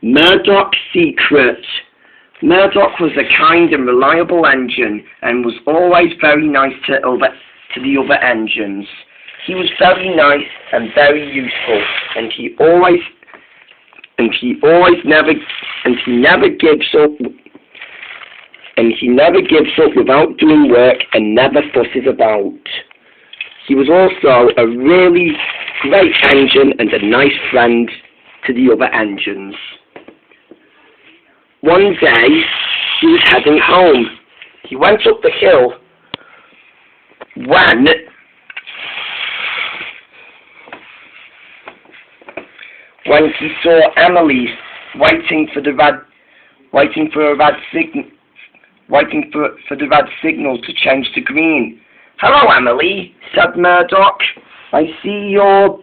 Murdoch's secret. Murdoch was a kind and reliable engine and was always very nice to the other engines. He was very nice and very useful, and he never gives up without doing work and never fusses about. He was also a really great engine and a nice friend to the other engines. One day, he was heading home. He went up the hill when he saw Emily waiting for the red signal to change to green. "Hello, Emily," said Murdoch. I see you're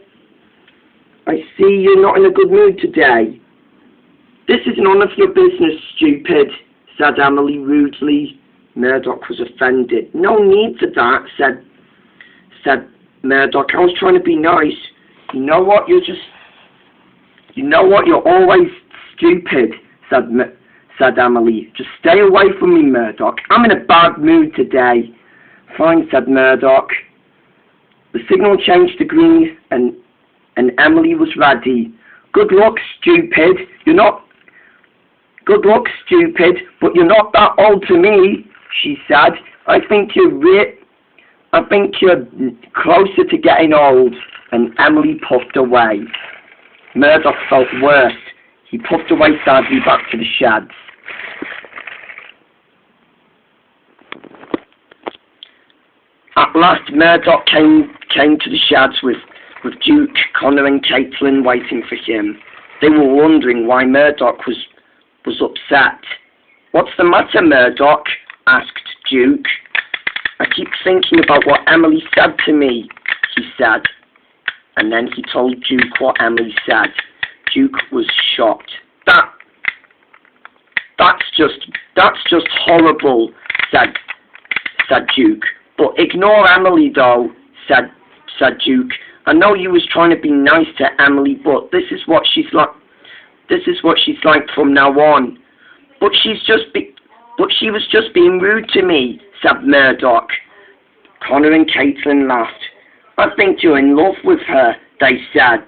not in a good mood today." "This is none of your business, stupid," said Emily rudely. Murdoch was offended. "No need for that," said Murdoch. "I was trying to be nice. You know what? You're always stupid," said Emily. "Just stay away from me, Murdoch. I'm in a bad mood today." "Fine," said Murdoch. The signal changed to green, and Emily was ready. Good luck, stupid, but you're not that old to me," she said. I think you're closer to getting old." And Emily puffed away. Murdoch felt worse. He puffed away sadly back to the sheds. At last, Murdoch came to the sheds with Duke, Connor and Caitlin waiting for him. They were wondering why Murdoch was upset. "What's the matter, Murdoch?" asked Duke. "I keep thinking about what Emily said to me," he said. And then he told Duke what Emily said. Duke was shocked. That's just horrible," said Duke. "But ignore Emily, though," said Duke. "I know you was trying to be nice to Emily, but this is what she's like. This is what she's like from now on." But she was just being rude to me," said Murdoch. Connor and Caitlin laughed. "I think you're in love with her," they said.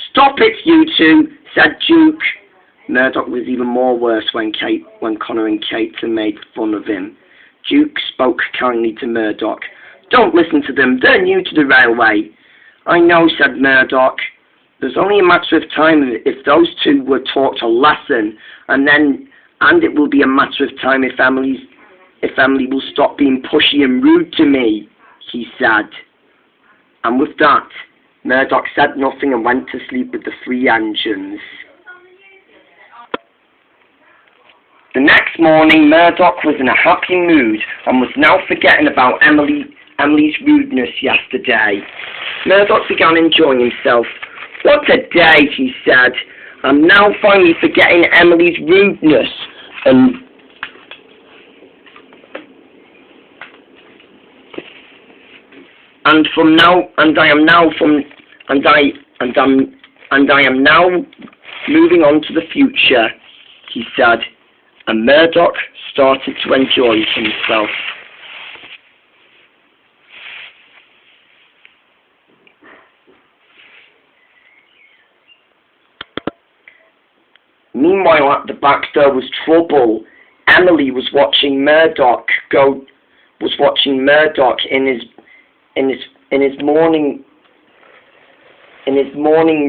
"Stop it, you two," said Duke. Murdoch was even more worse when Connor and Caitlin made fun of him. Duke spoke kindly to Murdoch. "Don't listen to them, they're new to the railway." "I know," said Murdoch. "There's only a matter of time if those two were taught a lesson, and it will be a matter of time if Emily will stop being pushy and rude to me," he said. And with that, Murdoch said nothing and went to sleep with the three engines. The next morning, Murdoch was in a happy mood and was now forgetting about Emily's rudeness yesterday. Murdoch began enjoying himself. "What a day," he said. "I'm now finally forgetting Emily's rudeness and I am now moving on to the future," he said, and Murdoch started to enjoy himself. Meanwhile, at the back there was trouble. Emily was watching Murdoch in his morning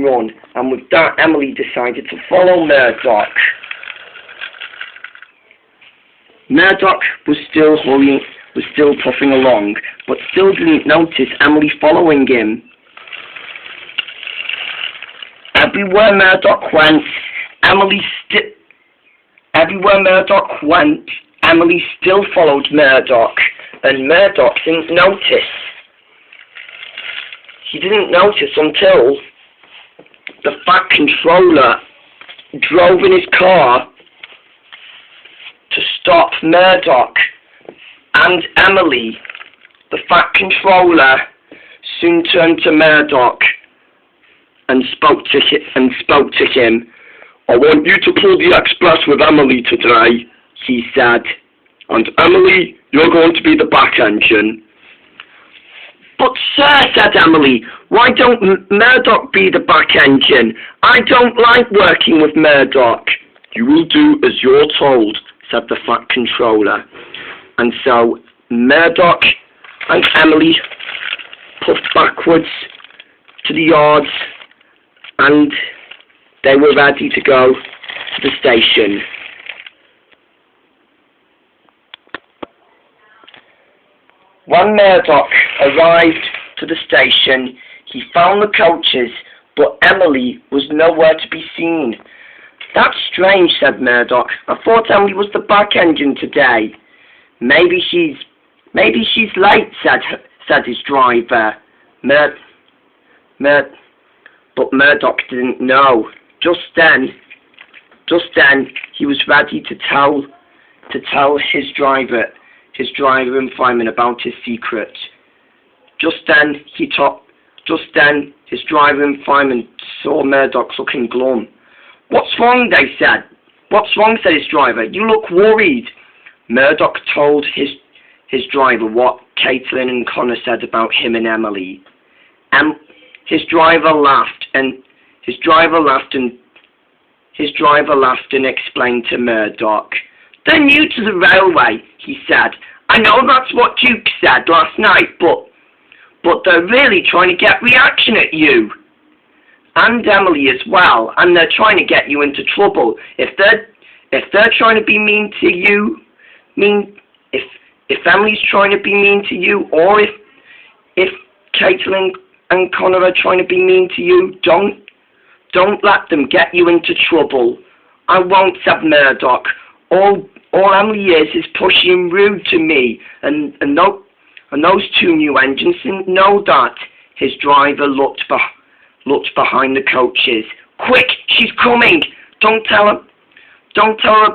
run, and with that, Emily decided to follow Murdoch. Murdoch was still puffing along, but still didn't notice Emily following him. Everywhere Murdoch went, Emily still followed Murdoch, and Murdoch didn't notice. He didn't notice until the Fat Controller drove in his car to stop Murdoch and Emily. The Fat Controller soon turned to Murdoch and spoke to him. I want you to pull the express with Emily today, he said. And Emily, you're going to be the back engine. But sir, said Emily, why don't Murdoch be the back engine? I don't like working with Murdoch. You will do as you're told, said the Fat Controller. And so Murdoch and Emily puffed backwards to the yards, and they were ready to go to the station. When Murdoch arrived to the station, he found the coaches, but Emily was nowhere to be seen. That's strange, said Murdoch. I thought Emily was the back engine today. Maybe she's late, said his driver. But Murdoch didn't know. Just then, he was ready to tell his driver and fireman about his secret. Just then, his driver and fireman saw Murdoch looking glum. What's wrong, they said. What's wrong, said his driver. You look worried. Murdoch told his driver what Caitlin and Connor said about him and Emily. His driver laughed and explained to Murdoch. They're new to the railway, he said. I know that's what Duke said last night, but they're really trying to get reaction at you. And Emily as well, and they're trying to get you into trouble. If they're trying to be mean to you, if Emily's trying to be mean to you, or if Caitlin and Connor are trying to be mean to you, don't let them get you into trouble. I won't, said Murdoch. All Emily is pushing rude to me, and those two new engines didn't know that. His driver looked behind the coaches. Quick, she's coming! Don't tell her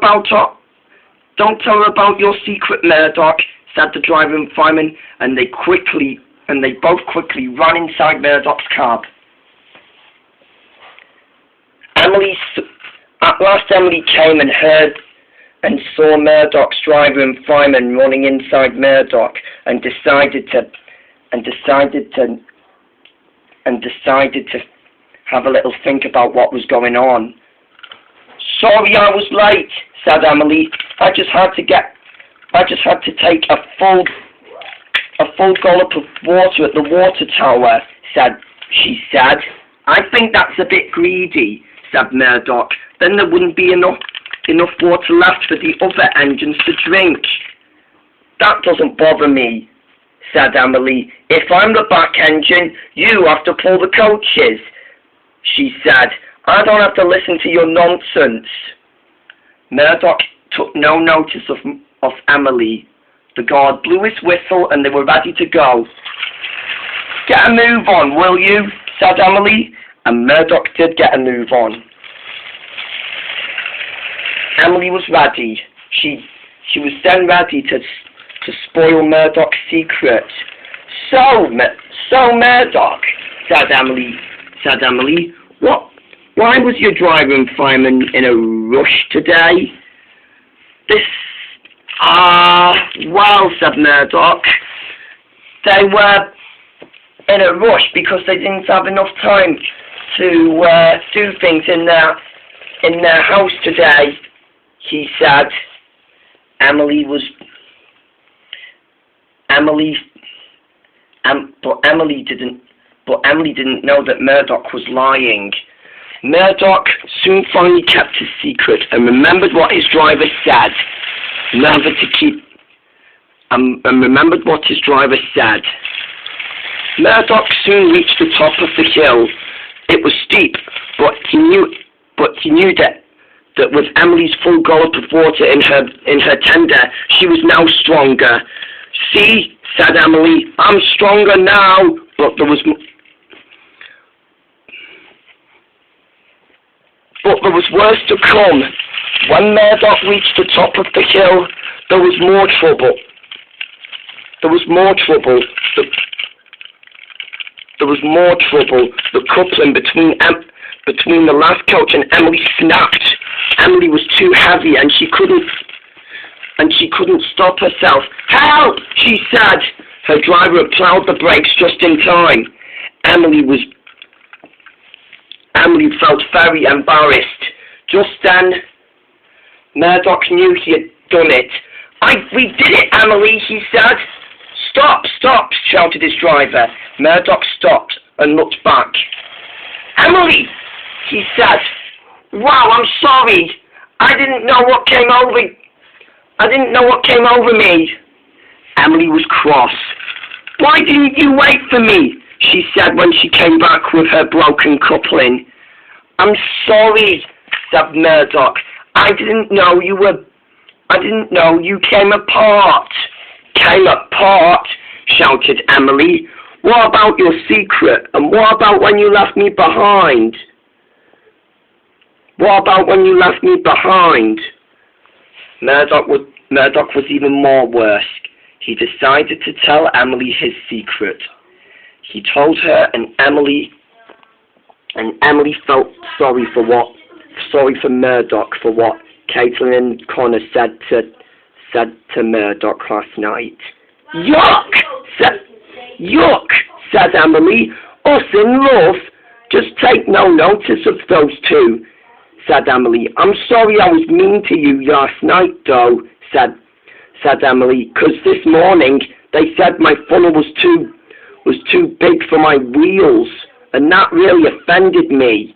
about your secret, Murdoch, said the driver and fireman, and they both quickly ran inside Murdoch's cab. At last Emily came and heard and saw Murdoch's driver and fireman running inside Murdoch, and decided to have a little think about what was going on. Sorry I was late, said Emily. I just had to take a full gulp of water at the water tower, she said. I think that's a bit greedy, said Murdoch. Then there wouldn't be enough water left for the other engines to drink. That doesn't bother me, said Emily. If I'm the back engine, you have to pull the coaches, she said. I don't have to listen to your nonsense. Murdoch took no notice of Emily. The guard blew his whistle and they were ready to go. Get a move on, will you? Said Emily, and Murdoch did get a move on. Emily was ready. She was then ready to spoil Murdoch's secret. So Murdoch, said Emily, why was your driver and fireman in a rush today? Well, said Murdoch, they were in a rush because they didn't have enough time to do things in their house today, he said. But Emily didn't know that Murdoch was lying. Murdoch soon finally kept his secret and remembered what his driver said. Remembered what his driver said. Murdoch soon reached the top of the hill. It was steep, but he knew that with Emily's full gulp of water in her tender, she was now stronger. See, said Emily, I'm stronger now. But there was worse to come. When Murdoch reached the top of the hill, there was more trouble. The coupling between between the last coach and Emily snapped. Emily was too heavy and she couldn't stop herself. "Help!" she said. Her driver had ploughed the brakes just in time. Emily felt very embarrassed. Just then, Murdoch knew he had done it. "We did it, Emily," he said. "Stop, stop," shouted his driver. Murdoch stopped and looked back. "Emily," he said. "Wow, I'm sorry. I didn't know what came over me." Emily was cross. "Why didn't you wait for me?" she said when she came back with her broken coupling. "I'm sorry," said Murdoch. I didn't know you came apart." "Came apart?" shouted Emily. "What about your secret? And what about when you left me behind?" Murdoch was even more worse. He decided to tell Emily his secret. He told her, and Emily felt sorry for Murdoch for what Caitlin and Connor said to Murdoch last night. Yuck! Said Emily. "Us in love? Just take no notice of those two," said Emily. "I'm sorry I was mean to you last night, though," said Emily, "'cause this morning they said my funnel was too big for my wheels, and that really offended me."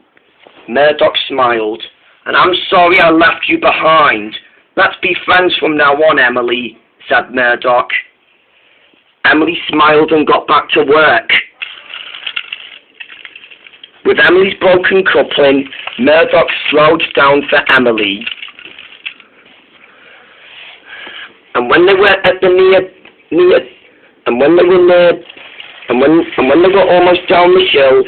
Murdoch smiled. "And I'm sorry I left you behind. Let's be friends from now on, Emily," said Murdoch. Emily smiled and got back to work. With Emily's broken coupling, Murdoch slowed down for Emily. And when they were at the when they were almost down the hill,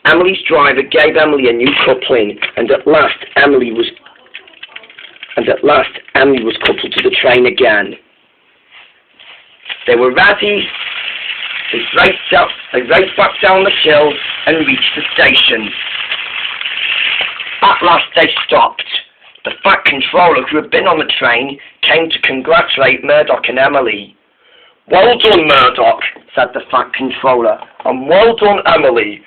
Emily's driver gave Emily a new coupling, and at last Emily was coupled to the train again. They were ready. They raced back down the hill and reached the station. At last they stopped. The Fat Controller, who had been on the train, came to congratulate Murdoch and Emily. "Well done, Murdoch," said the Fat Controller, "and well done, Emily.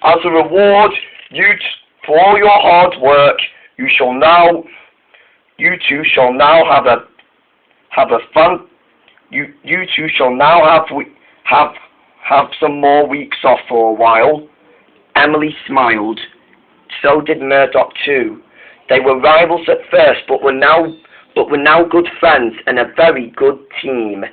As a reward for all your hard work, you two shall now have some more weeks off for a while." Emily smiled. So did Murdoch too. They were rivals at first, but were now good friends and a very good team.